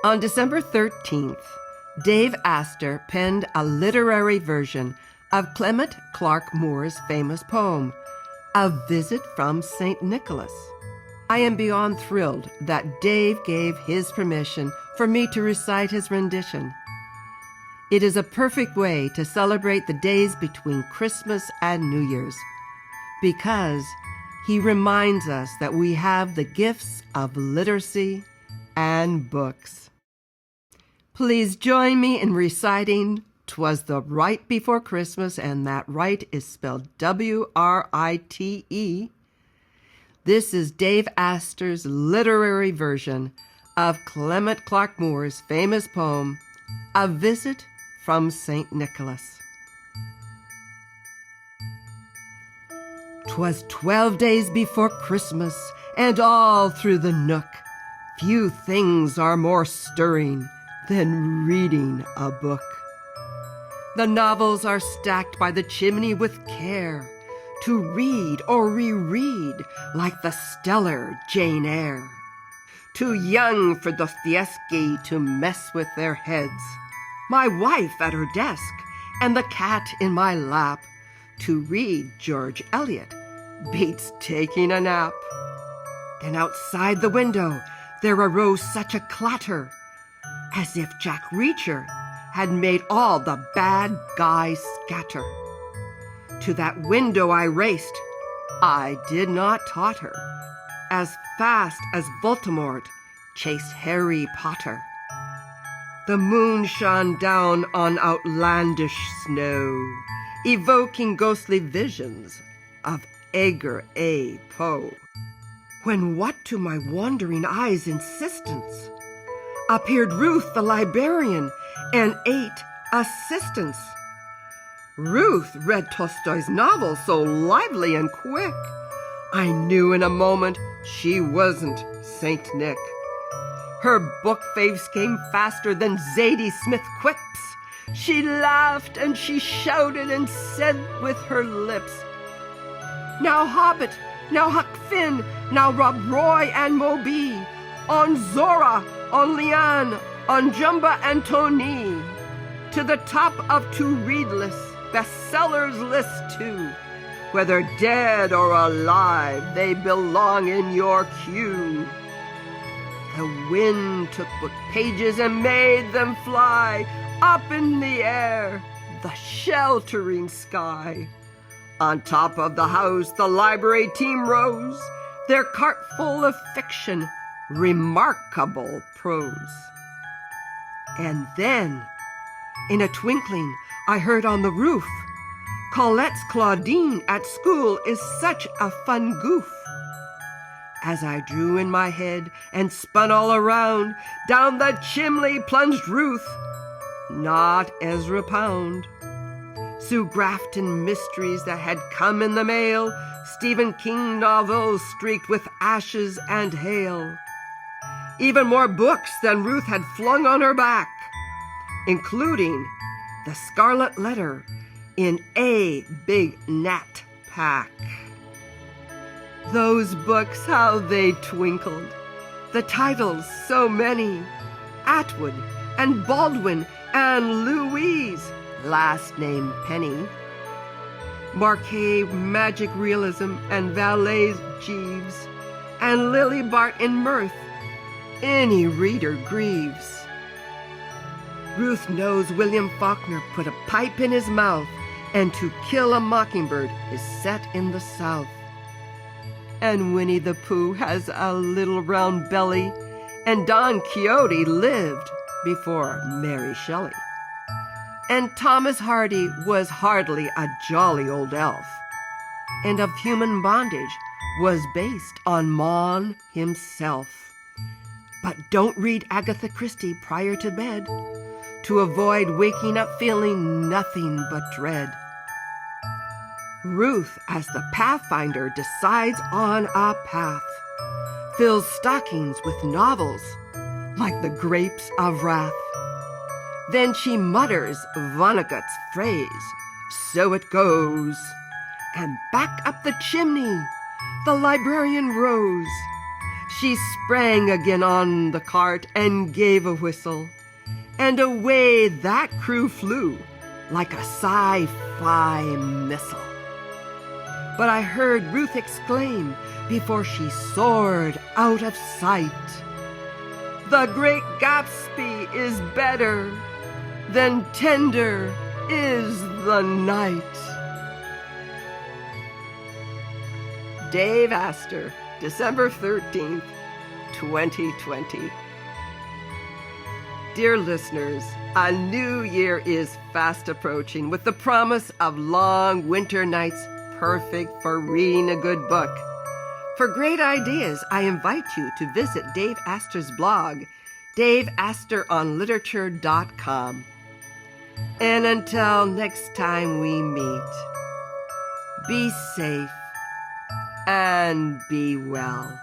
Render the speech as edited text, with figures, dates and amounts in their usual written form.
On December 13th, Dave Astor penned a literary version of Clement Clark Moore's famous poem, A Visit from St. Nicholas. I am beyond thrilled that Dave gave his permission for me to recite his rendition. It is a perfect way to celebrate the days between Christmas and New Year's, because he reminds us that we have the gifts of literacy and books. Please join me in reciting "'Twas the Right Before Christmas," and that right is spelled W-R-I-T-E. This is Dave Astor's literary version of Clement Clark Moore's famous poem, A Visit from St. Nicholas. 'Twas 12 days before Christmas, and all through the nook few things are more stirring than reading a book. The novels are stacked by the chimney with care, to read or reread like the stellar Jane Eyre. Too young for Dostoevsky to mess with their heads, my wife at her desk and the cat in my lap. To read George Eliot beats taking a nap. Then outside the window there arose such a clatter, as if Jack Reacher had made all the bad guys scatter. To that window I raced, I did not totter, as fast as Voldemort chased Harry Potter. The moon shone down on outlandish snow, evoking ghostly visions of Edgar A. Poe. When what to my wandering eyes' insistence appeared Ruth the librarian and 8 assistants. Ruth read Tolstoy's novel so lively and quick, I knew in a moment she wasn't Saint Nick. Her book faves came faster than Zadie Smith quips. She laughed and she shouted and said with her lips, "Now Hobbit, now Huck Finn, now Rob Roy and Moby, on Zora, on Leanne, on Jumba and Tony, to the top of to read lists, bestsellers list too. Whether dead or alive, they belong in your queue." The wind took book pages and made them fly up in the air, the sheltering sky. On top of the house the library team rose, their cart full of fiction, remarkable prose. And then, in a twinkling, I heard on the roof, "Colette's Claudine at school is such a fun goof." As I drew in my head and spun all around, down the chimney plunged Ruth, not Ezra Pound. Sue Grafton mysteries that had come in the mail, Stephen King novels streaked with ashes and hail. Even more books than Ruth had flung on her back, including The Scarlet Letter in a big Nat pack. Those books, how they twinkled. The titles, so many. Atwood and Baldwin and Louise, last name Penny. Marquet Magic Realism and Valet Jeeves, and Lily Bart in Mirth. Any reader grieves. Ruth knows William Faulkner put a pipe in his mouth, and To Kill a Mockingbird is set in the South. And Winnie the Pooh has a little round belly, and Don Quixote lived before Mary Shelley. And Thomas Hardy was hardly a jolly old elf, and Of Human Bondage was based on Mon himself. But don't read Agatha Christie prior to bed, to avoid waking up feeling nothing but dread. Ruth, as the pathfinder, decides on a path, fills stockings with novels like the grapes of wrath. Then she mutters Vonnegut's phrase, "So it goes," and back up the chimney the librarian rose. She sprang again on the cart and gave a whistle, and away that crew flew like a sci-fi missile. But I heard Ruth exclaim before she soared out of sight, "The Great Gatsby is better than tender is the night." Dave Astor, December 13th, 2020. Dear listeners, a new year is fast approaching with the promise of long winter nights perfect for reading a good book. For great ideas, I invite you to visit Dave Astor's blog, daveastoronliterature.com. And until next time we meet, be safe and be well.